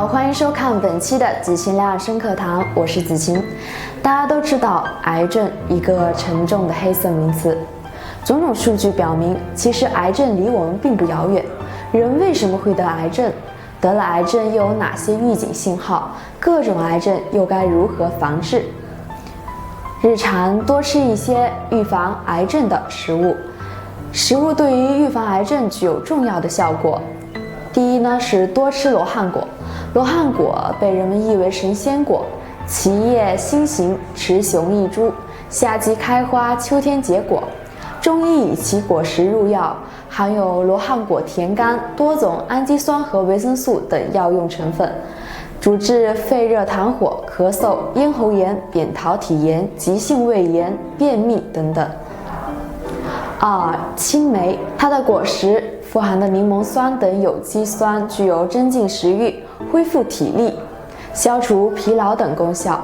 好，欢迎收看本期的子晴疗养生课堂，我是子晴。大家都知道，癌症一个沉重的黑色名词。种种数据表明，其实癌症离我们并不遥远。人为什么会得癌症？得了癌症又有哪些预警信号？各种癌症又该如何防治？日常多吃一些预防癌症的食物。食物对于预防癌症具有重要的效果。第一呢是多吃罗汉果。罗汉果被人们誉为神仙果，其叶心形，雌雄异株，夏季开花，秋天结果。中医以其果实入药，含有罗汉果甜苷、多种氨基酸和维生素等药用成分，主治肺热痰火、咳嗽、咽喉炎、扁桃体炎、急性胃炎、便秘等等。2. 青梅，它的果实富含的柠檬酸等有机酸具有增进食欲、恢复体力、消除疲劳等功效，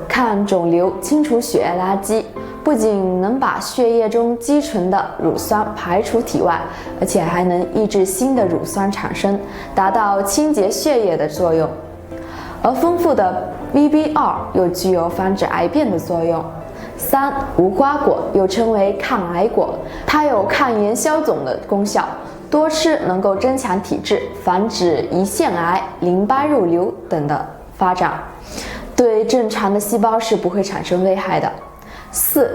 抗肿瘤、清除血液垃圾，不仅能把血液中积存的乳酸排出体外，而且还能抑制新的乳酸产生，达到清洁血液的作用。而丰富的 VB2 又具有防止癌变的作用。3. 无花果又称为抗癌果，它有抗炎消肿的功效，多吃能够增强体质，防止胰腺癌、淋巴肉瘤等的发展，对正常的细胞是不会产生危害的。4.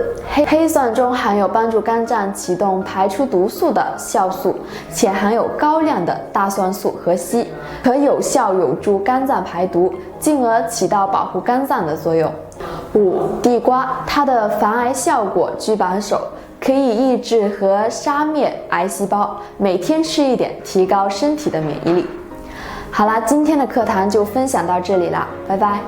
黑蒜中含有帮助肝脏启动排出毒素的酵素，且含有高量的大蒜素和硒，可有效有助肝脏排毒，进而起到保护肝脏的作用。5. 地瓜，它的防癌效果居榜首，可以抑制和杀灭癌细胞，每天吃一点，提高身体的免疫力。好啦，今天的课堂就分享到这里啦，拜拜。